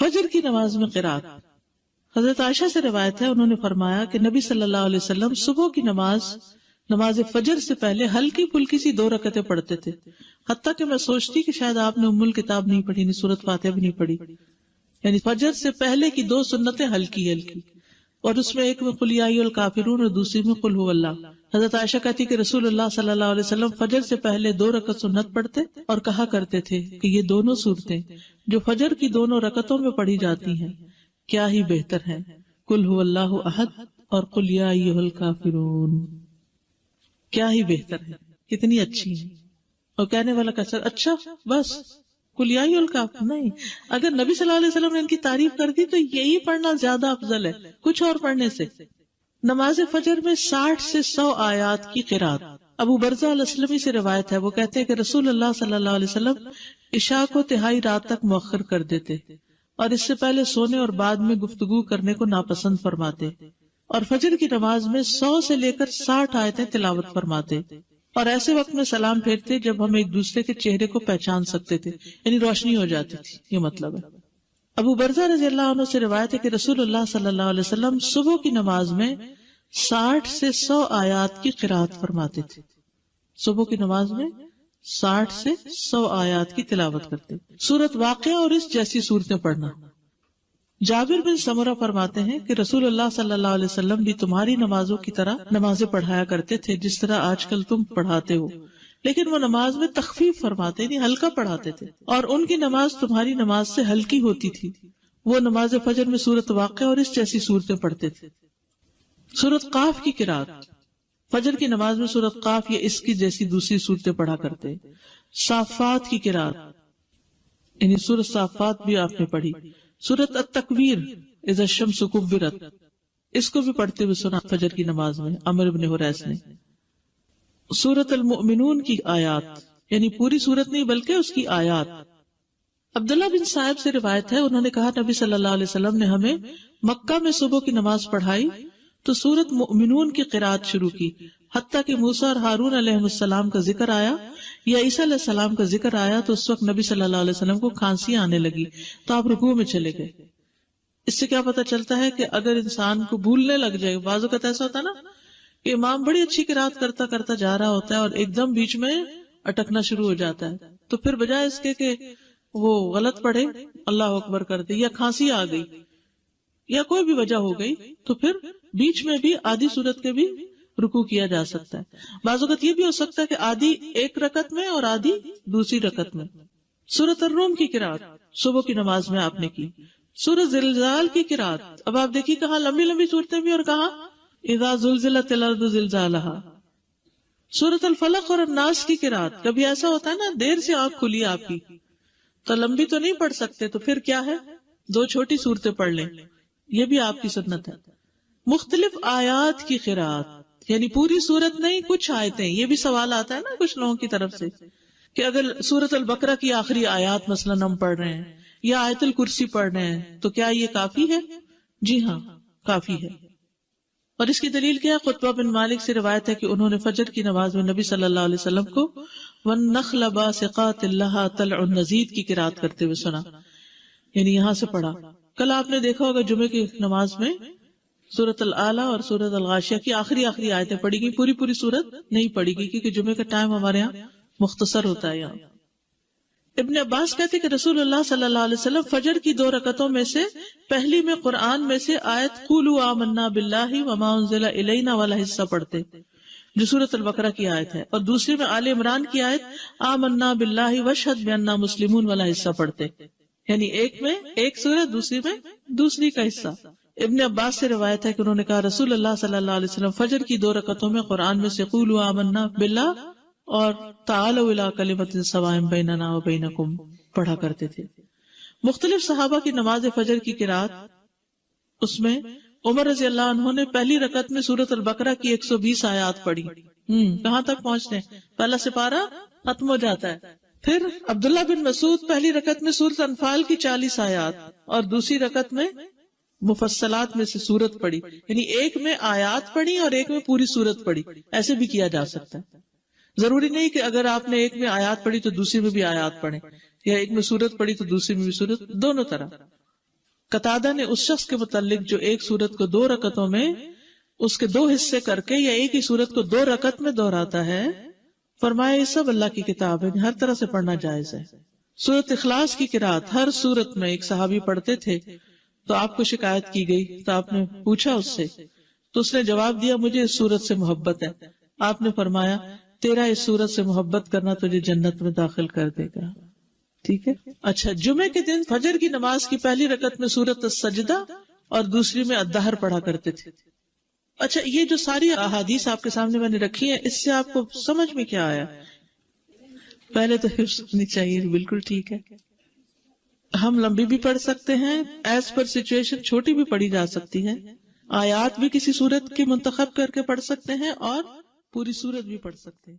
فجر کی نماز میں قرات. حضرت عائشہ سے روایت ہے، انہوں نے فرمایا کہ نبی صلی اللہ علیہ وسلم صبح کی نماز فجر سے پہلے ہلکی پھلکی سی 2 رکعتیں پڑھتے تھے، حتیٰ کہ میں سوچتی کہ شاید آپ نے ام الکتاب نہیں پڑھی، نہیں سورۃ فاتحہ بھی نہیں پڑھی. یعنی فجر سے پہلے کی 2 سنتیں ہلکی ہلکی، اور اس میں ایک میں قل یا ایھا الکافرون اور دوسری میں قل ھو اللہ. حضرت عائشہ کہتی کہ رسول اللہ صلی اللہ علیہ وسلم فجر سے پہلے 2 رکعت سنت پڑھتے اور کہا کرتے تھے کہ یہ دونوں صورتیں جو فجر کی دونوں رکعتوں میں پڑھی جاتی ہیں کیا ہی بہتر ہے، قل ھو اللہ احد اور قل یا ایھا الکافرون. کیا ہی بہتر ہے، کتنی اچھی ہے. اور کہنے والا کہتا ہے اچھا بس قل یا ایھا الکافرون. نہیں، اگر نبی صلی اللہ علیہ وسلم نے ان کی تعریف کر دی تو یہی پڑھنا زیادہ افضل ہے کچھ اور پڑھنے سے. نماز فجر میں 60 سے 100 آیات کی قرات. ابو برزہ الاسلمی سے روایت ہے، وہ کہتے ہیں کہ رسول اللہ صلی اللہ علیہ وسلم عشاء کو تہائی رات تک مؤخر کر دیتے اور اس سے پہلے سونے اور بعد میں گفتگو کرنے کو ناپسند فرماتے، اور فجر کی نماز میں 100 سے لے کر 60 آیتیں تلاوت فرماتے، اور ایسے وقت میں سلام پھیرتے جب ہم ایک دوسرے کے چہرے کو پہچان سکتے تھے، یعنی روشنی ہو جاتی تھی، یہ مطلب ہے. ابو برزہ رضی اللہ عنہ سے روایت ہے کہ رسول اللہ صلی اللہ علیہ وسلم صبح کی نماز میں 60 سے 100 آیات کی قرات فرماتے تھے. صبح کی نماز میں 60 سے 100 آیات کی تلاوت کرتے. سورۃ واقعہ اور اس جیسی صورتیں پڑھنا. جابر بن سمرہ فرماتے ہیں کہ رسول اللہ صلی اللہ علیہ وسلم بھی تمہاری نمازوں کی طرح نمازیں پڑھایا کرتے تھے جس طرح آج کل تم پڑھاتے ہو، لیکن وہ نماز میں تخفیف فرماتے، یعنی ہلکا پڑھاتے تھے، اور ان کی نماز تمہاری نماز سے ہلکی ہوتی تھی. وہ نماز فجر میں سورۃ واقعہ اور اس جیسی صورتیں پڑھتے تھے. سورۃ قاف کی قرات. فجر کی نماز میں سورۃ قاف یا اس کی جیسی دوسری صورتیں پڑھا کرتے. صافات کی قرات، یعنی سورۃ صافات بھی آپ نے پڑھی. سورۃ التکویر اذا الشمس کورت، اس کو بھی پڑھتے ہوئے سنا فجر کی نماز میں عمرو بن حریث نے. سورۃ المؤمنون کی آیات، یعنی پوری سورت نہیں بلکہ اس کی آیات. عبداللہ بن صاحب سے روایت ہے، انہوں نے کہا نبی صلی اللہ علیہ وسلم نے ہمیں مکہ میں صبح کی نماز پڑھائی تو سورۃ مؤمنون کی قرات شروع کی، حتیٰ کہ موسیٰ اور ہارون علیہ السلام کا ذکر آیا یا عیسیٰ علیہ السلام کا ذکر آیا تو اس وقت نبی صلی اللہ علیہ وسلم کو کھانسی آنے لگی تو آپ رکوع میں چلے گئے. اس سے کیا پتہ چلتا ہے کہ اگر انسان کو بھولنے لگ جائے، بعض اوقات ایسا ہوتا ہے نا کہ امام بڑی اچھی قرات کرتا کرتا جا رہا ہوتا ہے اور ایک دم بیچ میں اٹکنا شروع ہو جاتا ہے، تو پھر بجائے اس کے کہ وہ غلط پڑھے اللہ اکبر کر دے، یا کھانسی آ گئی یا کوئی بھی وجہ ہو گئی، تو پھر بیچ میں بھی آدھی صورت کے بھی رکوع کیا جا سکتا ہے. بعض اوقات یہ بھی ہو سکتا ہے کہ آدھی ایک رکعت میں اور آدھی دوسری رکعت میں. سورۃ الروم کی قرات صبح کی نماز میں آپ نے کی. سورۃ زلزال کی قرات، اب آپ دیکھیے کہاں لمبی لمبی صورتیں بھی اور کہاں اذا زلزلت الارض زلزالہا. سورۃ الفلق اور الناس کی قرات، کبھی ایسا ہوتا ہے نا دیر سے آنکھ کھلی آپ کی تو لمبی تو نہیں پڑھ سکتے، تو پھر کیا ہے 2 چھوٹی صورتیں پڑھ لیں، یہ بھی آپ کی سنت ہے. مختلف آیات کی قرات، یعنی پوری صورت نہیں کچھ آیتیں. یہ بھی سوال آتا ہے نا کچھ لوگوں کی طرف سے کہ اگر سورۃ البقرہ کی آخری آیات مثلا ہم پڑھ رہے ہیں یا آیت الکرسی پڑھ رہے ہیں تو کیا یہ کافی ہے؟ جی ہاں کافی ہے. اور اس کی دلیل کیا ہے؟ قطبہ بن مالک سے روایت ہے کہ انہوں نے فجر کی نماز میں نبی صلی اللہ علیہ وسلم کو وَالنَّخْلَ بَاسِقَاتٍ لَهَا طَلْعٌ نَضِيدٌ کی قرات کرتے ہوئے سنا، یعنی یہاں سے پڑھا. کل آپ نے دیکھا ہوگا جمعے کی نماز میں سورۃ الاعلیٰ اور سورۃ الغاشیہ کی آخری آیتیں پڑھی گئی، پوری صورت نہیں پڑھی گئی کیونکہ جمعے کا ٹائم ہمارے یہاں مختصر ہوتا ہے. یہاں ابن عباس کہتے کہ رسول اللہ صلی اللہ علیہ وسلم فجر کی 2 رکعتوں میں سے پہلی میں قرآن میں سے آیت قولوا آمنا باللہ وما انزل الینا والا حصہ پڑھتے جو سورۃ البقرہ کی آیت ہے، اور دوسری میں آل عمران کی آیت آمنا باللہ واشہد بأننا مسلمون والا حصہ پڑھتے، یعنی ایک میں ایک سورت، دوسری میں دوسری کا حصہ. ابن عباس سے روایت ہے کہ انہوں نے کہا رسول اللہ صلی اللہ علیہ وسلم فجر کی 2 رکعتوں میں قرآن میں سے قولوا آمنا باللہ اور تعالوا الی کلمۃ سواء بیننا وبینکم پڑھا کرتے تھے. مختلف صحابہ کی نماز فجر کی قرات، اس میں عمر رضی اللہ عنہ نے پہلی رکعت میں سورۃ البقرہ کی 120 آیات پڑھی. کہاں تک پہنچتے ہیں؟ پہلا سپارہ ختم ہو جاتا ہے. پھر عبداللہ بن مسعود پہلی رکعت میں سورۃ انفال کی 40 آیات اور دوسری رکعت میں مفصلات میں سے سورت پڑھی، یعنی ایک میں آیات پڑھی اور ایک میں پوری سورت پڑھی. ایسے بھی کیا جا سکتا ہے. ضروری نہیں کہ اگر آپ نے ایک میں آیات پڑھی تو دوسری میں بھی آیات پڑھیں، یا ایک میں سورت پڑھی تو دوسری میں بھی سورت، دونوں طرح. قتادہ نے اس شخص کے متعلق جو ایک سورت کو 2 رکعتوں میں اس کے 2 حصے کر کے یا ایک ہی سورت کو 2 رکعت میں دہراتا ہے، فرمایا یہ سب اللہ کی کتاب ہے، ہر طرح سے پڑھنا جائز ہے۔ سورت اخلاص کی قرات ہر سورت میں ایک صحابی پڑھتے تھے، تو آپ کو شکایت کی گئی تو آپ نے پوچھا اس سے، تو اس نے جواب دیا مجھے اس سورت سے محبت ہے۔ آپ نے فرمایا تیرا اس سورت سے محبت کرنا تجھے جنت میں داخل کر دے گا۔ ٹھیک ہے۔ اچھا، جمعے کے دن فجر کی نماز کی پہلی رکعت میں سورت السجدہ اور دوسری میں الدہر پڑھا کرتے تھے۔ اچھا، یہ جو ساری احادیث آپ کے سامنے میں نے رکھی ہیں، اس سے آپ کو سمجھ میں کیا آیا؟ پہلے تو حفظ ہونی چاہیے، بالکل ٹھیک ہے۔ ہم لمبی بھی پڑھ سکتے ہیں، ایز پر سچویشن چھوٹی بھی پڑھی جا سکتی ہے، آیات بھی کسی سورت کی منتخب کر کے پڑھ سکتے ہیں اور پوری سورت بھی پڑھ سکتے ہیں۔